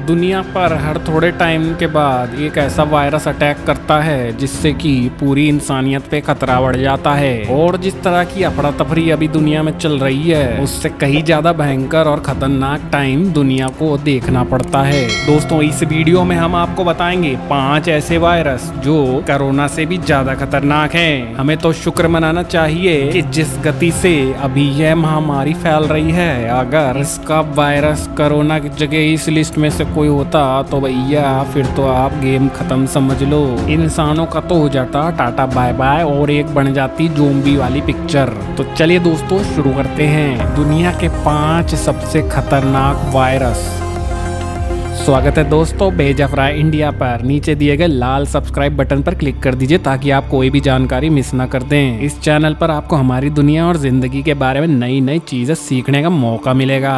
दुनिया पर हर थोड़े टाइम के बाद एक ऐसा वायरस अटैक करता है जिससे कि पूरी इंसानियत पे खतरा बढ़ जाता है। और जिस तरह की अफरा तफरी अभी दुनिया में चल रही है उससे कहीं ज्यादा भयंकर और खतरनाक टाइम दुनिया को देखना पड़ता है। दोस्तों, इस वीडियो में हम आपको बताएंगे 5 ऐसे वायरस जो कोरोना से भी ज्यादा खतरनाक हैं। हमें तो शुक्र मनाना चाहिए कि जिस गति से अभी यह महामारी फैल रही है, अगर इसका वायरस कोरोना की जगह इस लिस्ट में से कोई होता तो भैया फिर तो आप गेम खत्म समझ लो। इंसानों का तो हो जाता टाटा बाय बाय और एक बन जाती ज़ोंबी वाली पिक्चर। तो चलिए दोस्तों शुरू करते हैं दुनिया के 5 सबसे खतरनाक वायरस। स्वागत है दोस्तों बेजफरा इंडिया पर। नीचे दिए गए लाल सब्सक्राइब बटन पर क्लिक कर दीजिए ताकि आप कोई भी जानकारी मिस ना कर दें। इस चैनल पर आपको हमारी दुनिया और जिंदगी के बारे में नई नई चीजें सीखने का मौका मिलेगा।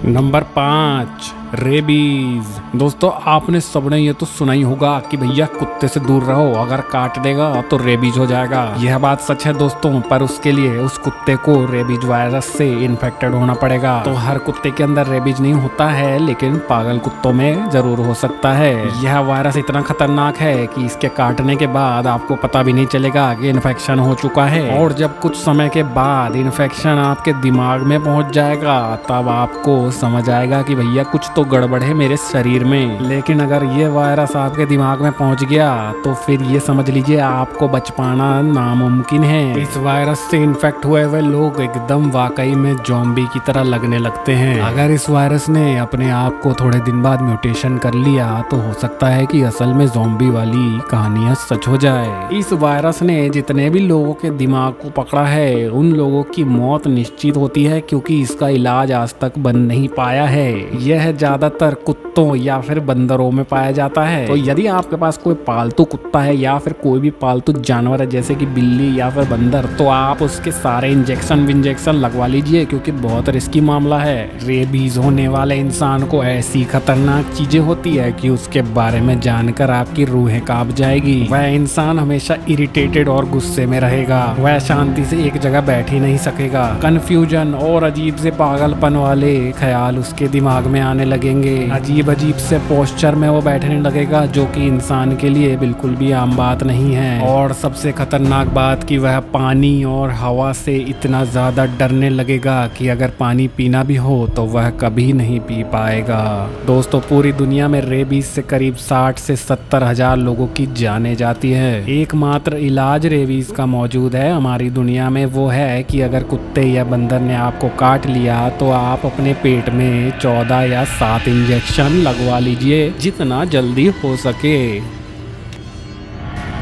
Number 5, rabies. दोस्तों, आपने सबने ये तो सुना ही होगा कि भैया कुत्ते से दूर रहो, अगर काट देगा तो रेबीज हो जाएगा। यह बात सच है दोस्तों, पर उसके लिए उस कुत्ते को रेबीज वायरस से इन्फेक्टेड होना पड़ेगा। तो हर कुत्ते के अंदर रेबीज नहीं होता है, लेकिन पागल कुत्तों में जरूर हो सकता है। यह वायरस इतना खतरनाक है कि इसके काटने के बाद आपको पता भी नहीं चलेगा कि इन्फेक्शन हो चुका है। और जब कुछ समय के बाद इन्फेक्शन आपके दिमाग में पहुंच जाएगा तब आपको समझ आएगा कि भैया कुछ तो गड़बड़ है मेरे शरीर में। लेकिन अगर ये वायरस आपके दिमाग में पहुंच गया तो फिर ये समझ लीजिए आपको बच पाना नामुमकिन है। इस वायरस से इन्फेक्ट हुए हुए लोग एकदम वाकई में ज़ॉम्बी की तरह लगने लगते हैं। अगर इस वायरस ने अपने आप को थोड़े दिन बाद म्यूटेशन कर लिया तो हो सकता है कि असल में ज़ॉम्बी वाली कहानियां सच हो जाए। इस वायरस ने जितने भी लोगों के दिमाग को पकड़ा है उन लोगों की मौत निश्चित होती है, क्योंकि इसका इलाज आज तक बन नहीं पाया है। यह ज्यादातर कुत्तों या फिर बंदरों में पाया जाता है। तो यदि आपके पास कोई पालतू कुत्ता है या फिर कोई भी पालतू जानवर है जैसे कि बिल्ली या फिर बंदर, तो आप उसके सारे इंजेक्शन लगवा लीजिए, क्योंकि बहुत रिस्की मामला है। रेबीज होने वाले इंसान को ऐसी खतरनाक चीजें होती है कि उसके बारे में जानकर आपकी रूहें कांप जाएगी। वह इंसान हमेशा इरिटेटेड और गुस्से में रहेगा। वह शांति से एक जगह बैठ ही नहीं सकेगा। कंफ्यूजन और अजीब से पागलपन वाले ख्याल उसके दिमाग में आने लगेंगे। अजीब अजीब से पोस्चर में वो बैठने लगेगा, जो कि इंसान के लिए बिल्कुल भी आम बात नहीं है। और सबसे खतरनाक बात कि वह पानी और हवा से इतना ज्यादा डरने लगेगा कि अगर पानी पीना भी हो तो वह कभी नहीं पी पाएगा। दोस्तों, पूरी दुनिया में रेबीज से करीब 60 से 70 हजार लोगों की जाने जाती है। एकमात्र इलाज रेबीज का मौजूद है हमारी दुनिया में, वो है कि अगर कुत्ते या बंदर ने आपको काट लिया तो आप अपने पेट में 14 या 7 इंजेक्शन लगवा लीजिए, जितना जल्दी हो सके।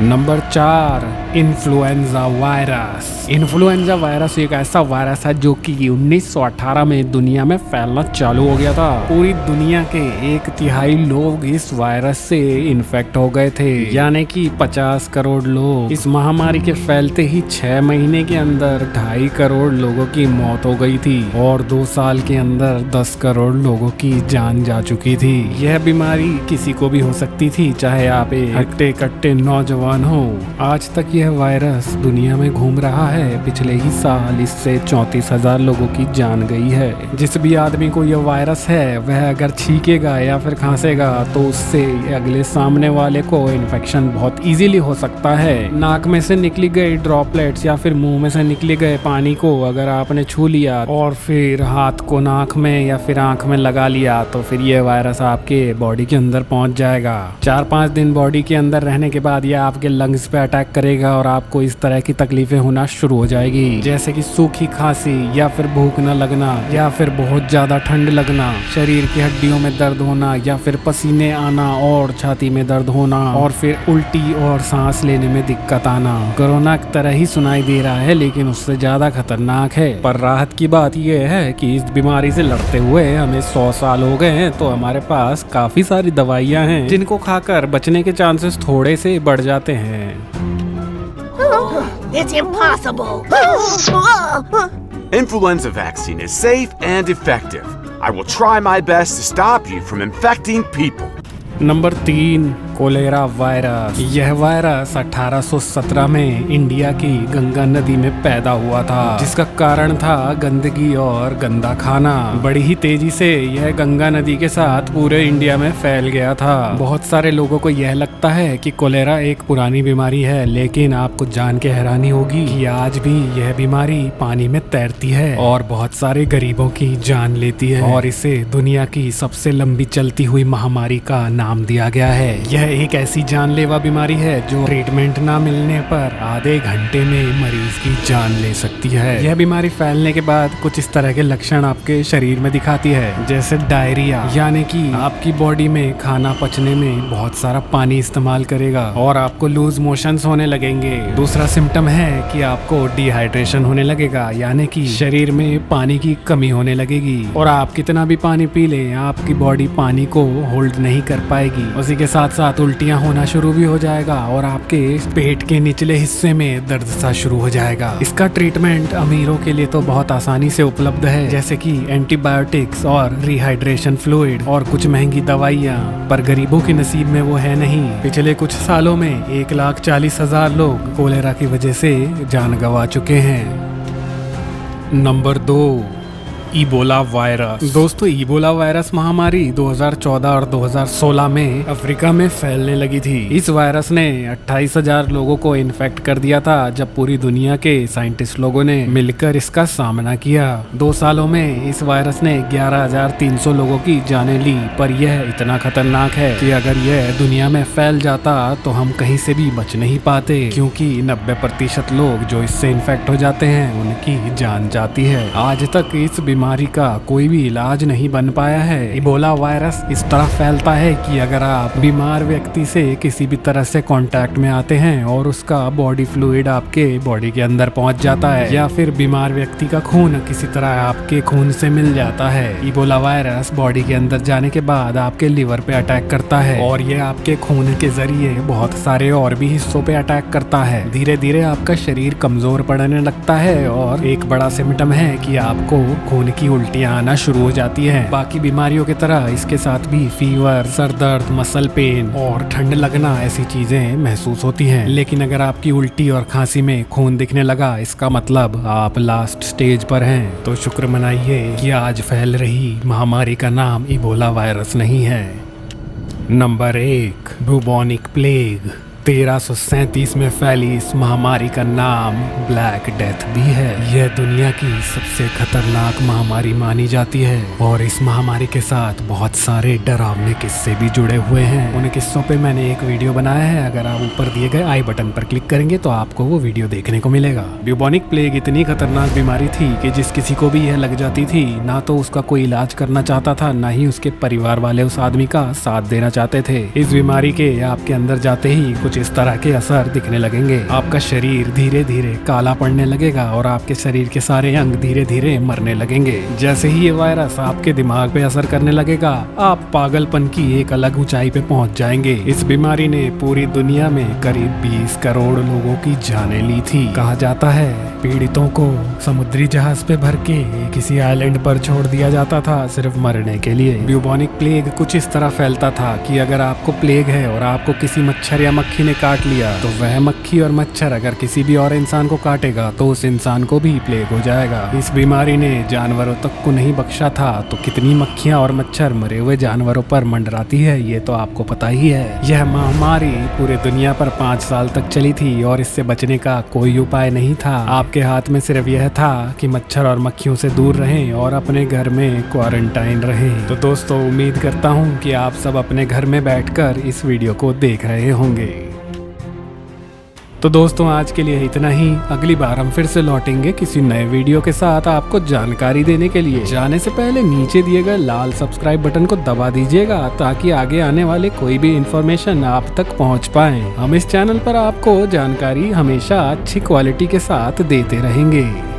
Number 4, influenza virus. Influenza virus एक ऐसा वायरस है जो कि 1918 में दुनिया में फैलना चालू हो गया था। पूरी दुनिया के 1/3 लोग इस वायरस से इन्फेक्ट हो गए थे, यानी कि 50 करोड़ लोग। इस महामारी के फैलते ही 6 महीने के अंदर 2.5 करोड़ लोगों की मौत हो गई थी और 2 साल के अंदर 10 करोड़ लोगों की जान जा चुकी थी। यह बीमारी किसी को भी हो सकती थी, चाहे आप एक हट्टे कट्टे नौजवान हो। आज तक यह वायरस दुनिया में घूम रहा है। पिछले ही साल इससे 34,000 लोगों की जान गई है। जिस भी आदमी को यह वायरस है वह अगर छींकेगा या फिर खांसेगा तो उससे अगले सामने वाले को इन्फेक्शन बहुत इजीली हो सकता है। नाक में से निकली गई ड्रॉपलेट्स या फिर मुंह में से निकले गए पानी को अगर आपने छू लिया और फिर हाथ को नाक में या फिर आंख में लगा लिया तो फिर यह वायरस आपके बॉडी के अंदर पहुंच जाएगा। 4-5 दिन बॉडी के अंदर रहने के बाद यह आपके लंग्स पे अटैक करेगा और आपको इस तरह की तकलीफें होना शुरू हो जाएगी, जैसे कि सूखी खांसी या फिर भूख न लगना या फिर बहुत ज्यादा ठंड लगना, शरीर की हड्डियों में दर्द होना या फिर पसीने आना और छाती में दर्द होना और फिर उल्टी और सांस लेने में दिक्कत आना। कोरोना की तरह ही सुनाई दे रहा है लेकिन उससे ज्यादा खतरनाक है। पर राहत की बात यह है कि इस बीमारी से लड़ते हुए हमें 100 साल हो गए हैं, तो हमारे पास काफी सारी दवाइयाँ हैं जिनको खाकर बचने के चांसेस थोड़े से बढ़ जाते हैं। It's impossible. Influenza vaccine is safe and effective. I will try my best to stop you from infecting people. Number 3, cholera virus. यह वायरस 1817 में इंडिया की गंगा नदी में पैदा हुआ था, जिसका कारण था गंदगी और गंदा खाना। बड़ी ही तेजी से यह गंगा नदी के साथ पूरे इंडिया में फैल गया था। बहुत सारे लोगों को यह लगता है कि कोलेरा एक पुरानी बीमारी है, लेकिन आपको जान के हैरानी होगी कि आज भी यह बीमारी पानी में तैरती है और बहुत सारे गरीबों की जान लेती है, और इसे दुनिया की सबसे लंबी चलती हुई महामारी का नाम दिया गया है। यह एक ऐसी जानलेवा बीमारी है जो ट्रीटमेंट ना मिलने पर आधे घंटे में मरीज की जान ले सकती है। यह बीमारी फैलने के बाद कुछ इस तरह के लक्षण आपके शरीर में दिखाती है, जैसे डायरिया, यानी कि आपकी बॉडी में खाना पचने में बहुत सारा पानी इस्तेमाल करेगा और आपको लूज मोशंस होने लगेंगे। दूसरा सिम्टम है कि आपको डिहाइड्रेशन होने लगेगा, यानी कि शरीर में पानी की कमी होने लगेगी, और आप कितना भी पानी पी लें आपकी बॉडी पानी को होल्ड नहीं कर पाएगी। उसी के साथ साथ उल्टियां होना शुरू भी हो जाएगा और आपके पेट के निचले हिस्से में दर्द सा शुरू हो जाएगा। इसका ट्रीटमेंट अमीरों के लिए तो बहुत आसानी से उपलब्ध है, जैसे कि एंटीबायोटिक्स और रिहाइड्रेशन फ्लूइड और कुछ महंगी दवाइयाँ, पर गरीबों के नसीब में वो है नहीं। पिछले कुछ सालों में 1,40,000 लोग कोलेरा की वजह से जान गंवा चुके हैं। Number 2, Ebola virus. दोस्तों, इबोला वायरस महामारी 2014 और 2016 में अफ्रीका में फैलने लगी थी। इस वायरस ने 28,000 लोगों को इन्फेक्ट कर दिया था, जब पूरी दुनिया के साइंटिस्ट लोगों ने मिलकर इसका सामना किया। 2 सालों में इस वायरस ने 11,300 लोगों की जानें ली, पर यह इतना खतरनाक है कि अगर यह दुनिया में फैल जाता तो हम कहीं से भी बच नहीं पाते, क्योंकि 90% लोग जो इससे इन्फेक्ट हो जाते हैं उनकी जान जाती है। आज तक इस बीमारी का कोई भी इलाज नहीं बन पाया है। इबोला वायरस इस तरह फैलता है कि अगर आप बीमार व्यक्ति से किसी भी तरह से कांटेक्ट में आते हैं और उसका बॉडी फ्लूइड आपके बॉडी के अंदर पहुंच जाता है, या फिर बीमार व्यक्ति का खून किसी तरह आपके खून से मिल जाता है, इबोला वायरस बॉडी के अंदर जाने के बाद आपके लिवर पे अटैक करता है और ये आपके खून के जरिए बहुत सारे और भी हिस्सों पे अटैक करता है। धीरे धीरे आपका शरीर कमजोर पड़ने लगता है और एक बड़ा सिम्टम है कि आपको खून की उल्टियां आना शुरू हो जाती हैं। बाकी बीमारियों की तरह इसके साथ भी फीवर, सर दर्द, मसल पेन और ठंड लगना ऐसी चीजें महसूस होती हैं। लेकिन अगर आपकी उल्टी और खांसी में खून दिखने लगा, इसका मतलब आप लास्ट स्टेज पर हैं। तो शुक्र मनाइए कि आज फैल रही महामारी का नाम इबोला वायरस नहीं है। Number 1, bubonic plague. 1337 में फैली इस महामारी का नाम ब्लैक डेथ भी है। यह दुनिया की सबसे खतरनाक महामारी मानी जाती है और इस महामारी के साथ बहुत सारे डरावने किस्से भी जुड़े हुए हैं। उन किस्सों पे मैंने एक वीडियो बनाया है, अगर आप ऊपर दिए गए आई बटन पर क्लिक करेंगे तो आपको वो वीडियो देखने को मिलेगा। बुबोनिक प्लेग इतनी खतरनाक बीमारी थी कि जिस किसी को भी यह लग जाती थी, ना तो उसका कोई इलाज करना चाहता था, ना ही उसके परिवार वाले उस आदमी का साथ देना चाहते थे। इस बीमारी के आपके अंदर जाते ही कुछ इस तरह के असर दिखने लगेंगे। आपका शरीर धीरे धीरे काला पड़ने लगेगा और आपके शरीर के सारे अंग धीरे धीरे मरने लगेंगे। जैसे ही ये वायरस आपके दिमाग पे असर करने लगेगा, आप पागलपन की एक अलग ऊंचाई पे पहुंच जाएंगे। इस बीमारी ने पूरी दुनिया में करीब 20 करोड़ लोगों की जानें ली थी। कहा जाता है पीड़ितों को समुद्री जहाज पे भर के किसी आइलैंड पर छोड़ दिया जाता था, सिर्फ मरने के लिए। बुबोनिक प्लेग कुछ इस तरह फैलता था कि अगर आपको प्लेग है और आपको किसी मच्छर या मक्खी ने काट लिया, तो वह मक्खी और मच्छर अगर किसी भी और इंसान को काटेगा तो उस इंसान को भी प्लेग हो जाएगा। इस बीमारी ने जानवरों तक को नहीं बख्शा था, तो कितनी मक्खियां और मच्छर मरे हुए जानवरों पर मंडराती है ये तो आपको पता ही है। यह महामारी पूरे दुनिया पर 5 साल तक चली थी और इससे बचने का कोई उपाय नहीं था। आपके हाथ में सिर्फ यह था कि मच्छर और मक्खियों से दूर रहें और अपने घर में क्वारंटाइन रहें। तो दोस्तों, उम्मीद करता हूँ कि आप सब अपने घर में बैठकर इस वीडियो को देख रहे होंगे। तो दोस्तों, आज के लिए इतना ही। अगली बार हम फिर से लौटेंगे किसी नए वीडियो के साथ आपको जानकारी देने के लिए। जाने से पहले नीचे दिए गए लाल सब्सक्राइब बटन को दबा दीजिएगा, ताकि आगे आने वाले कोई भी इंफॉर्मेशन आप तक पहुंच पाए। हम इस चैनल पर आपको जानकारी हमेशा अच्छी क्वालिटी के साथ देते रहेंगे।